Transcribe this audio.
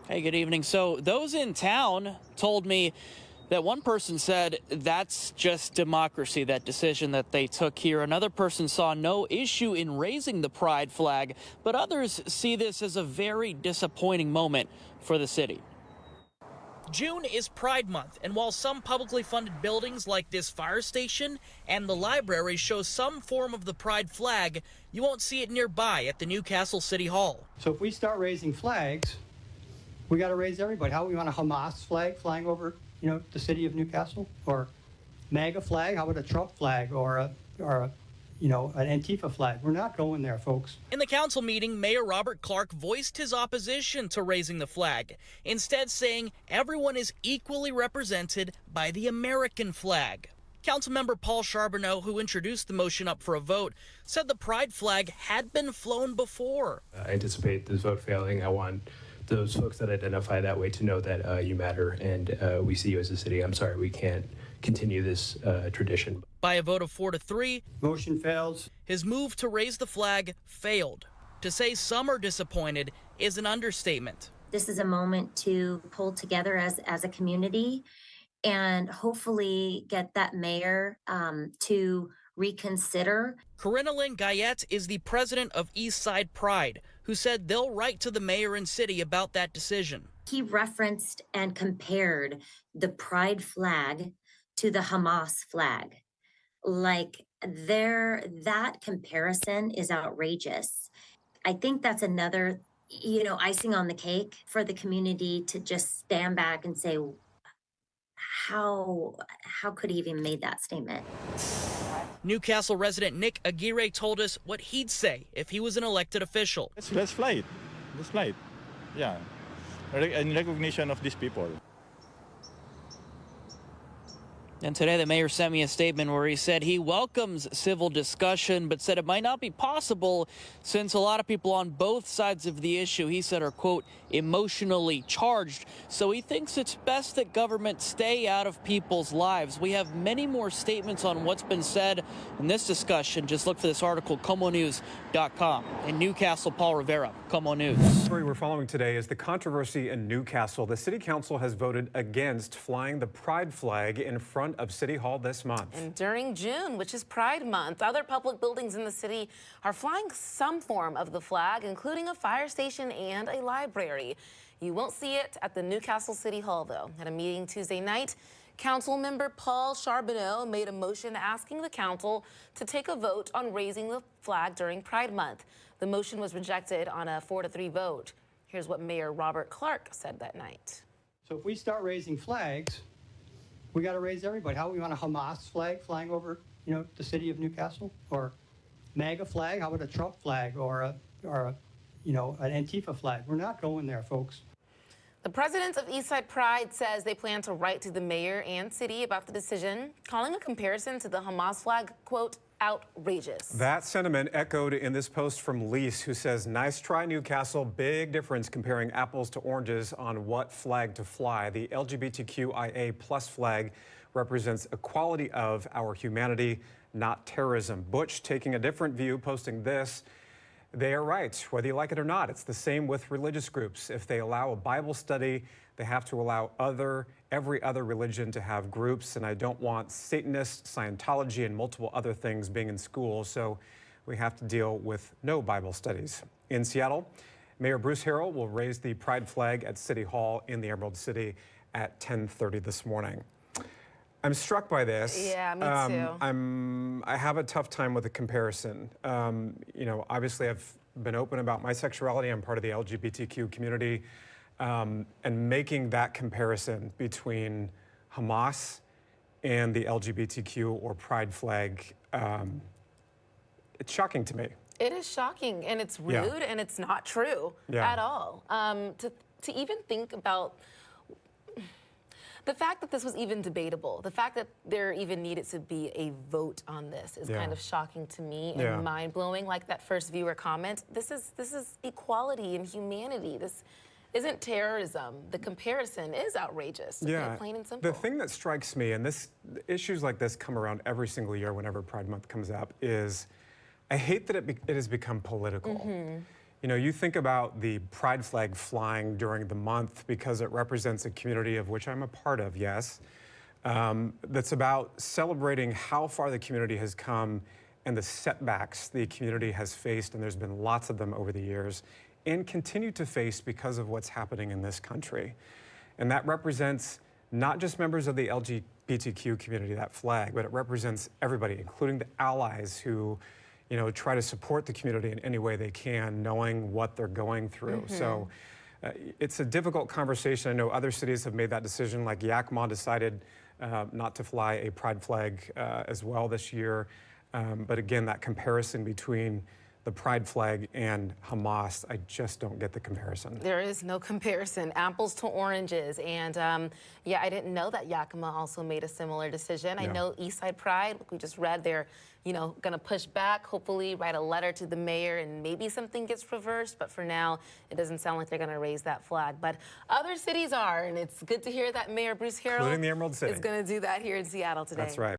Hey, good evening. So those in town told me that one person said that's just democracy, that decision that they took here. Another person saw no issue in raising the pride flag, but others see this as a very disappointing moment for the city. June is Pride Month, and while some publicly funded buildings like this fire station and the library show some form of the pride flag, you won't see it nearby at the Newcastle City Hall. So if we start raising flags, we got to raise everybody. How we want a Hamas flag flying over, the city of Newcastle, or MAGA flag? How about a Trump flag or an Antifa flag? We're not going there, folks. In the council meeting, Mayor Robert Clark voiced his opposition to raising the flag, instead saying everyone is equally represented by the American flag. Councilmember Paul Charbonneau, who introduced the motion up for a vote, said the pride flag had been flown before. I anticipate this vote failing. I want those folks that identify that way to know that you matter and we see you as a city. I'm sorry, we can't continue this tradition. By a vote of 4-3, motion fails. His move to raise the flag failed. To say some are disappointed is an understatement. This is a moment to pull together as a community and hopefully get that mayor to reconsider. Corinna Lynn Guyette is the president of Eastside Pride, who said they'll write to the mayor and city about that decision. He referenced and compared the pride flag to the Hamas flag. Like that comparison is outrageous. I think that's another, icing on the cake for the community to just stand back and say, how could he even made that statement? Newcastle resident Nick Aguirre told us what he'd say if he was an elected official. Let's fly it. Let's fly it. Yeah. In recognition of these people. And today the mayor sent me a statement where he said he welcomes civil discussion, but said it might not be possible since a lot of people on both sides of the issue, he said, are, quote, emotionally charged. So he thinks it's best that government stay out of people's lives. We have many more statements on what's been said in this discussion. Just look for this article, KOMOnews.com. In Newcastle, Paul Rivera, KOMO News. The story we're following today is the controversy in Newcastle. The city council has voted against flying the pride flag in front of City Hall this month. And during June, which is Pride Month, other public buildings in the city are flying some form of the flag, including a fire station and a library. You won't see it at the Newcastle City Hall, though. At a meeting Tuesday night, Councilmember Paul Charbonneau made a motion asking the council to take a vote on raising the flag during Pride Month. The motion was rejected on a 4-3 vote. Here's what Mayor Robert Clark said that night. So if we start raising flags, we got to raise everybody. How we want a Hamas flag flying over, the city of Newcastle, or MAGA flag? How about a Trump flag or an Antifa flag? We're not going there, folks. The president of Eastside Pride says they plan to write to the mayor and city about the decision, calling a comparison to the Hamas flag, quote, outrageous. That sentiment echoed in this post from Lise, who says, nice try, Newcastle. Big difference comparing apples to oranges on what flag to fly. The LGBTQIA plus flag represents equality of our humanity, not terrorism. Butch taking a different view, posting this. They are right, whether you like it or not. It's the same with religious groups. If they allow a Bible study, they have to allow every other religion to have groups, and I don't want Satanists, Scientology, and multiple other things being in school, so we have to deal with no Bible studies. In Seattle, Mayor Bruce Harrell will raise the pride flag at City Hall in the Emerald City at 10:30 this morning. I'm struck by this. Yeah, me too. I have a tough time with the comparison. Obviously I've been open about my sexuality. I'm part of the LGBTQ community. And making that comparison between Hamas and the LGBTQ or pride flag, it's shocking to me. It is shocking, and it's rude, and it's not true at all. To even think about the fact that this was even debatable, the fact that there even needed to be a vote on this is kind of shocking to me and mind-blowing. Like that first viewer comment, this is equality and humanity. This isn't terrorism. The comparison is outrageous, plain and simple. The thing that strikes me, and issues like this come around every single year whenever Pride Month comes up, is I hate that it has become political. You know, you think about the pride flag flying during the month because it represents a community of which I'm a part of, yes, that's about celebrating how far the community has come and the setbacks the community has faced, and there's been lots of them over the years, and continue to face because of what's happening in this country. And that represents not just members of the LGBTQ community, that flag, but it represents everybody, including the allies who, you know, try to support the community in any way they can, knowing what they're going through. So it's a difficult conversation. I know other cities have made that decision, like Yakima decided not to fly a pride flag as well this year. But again, that comparison between the pride flag and Hamas, I just don't get the comparison. There is no comparison, apples to oranges. And yeah, I didn't know that Yakima also made a similar decision. I know Eastside Pride, like we just read, they're, you know, going to push back, hopefully write a letter to the mayor and maybe something gets reversed. But for now, it doesn't sound like they're going to raise that flag. But other cities are, and it's good to hear that Mayor Bruce Harrell Including the Emerald City. is going to do that here in Seattle today. That's right.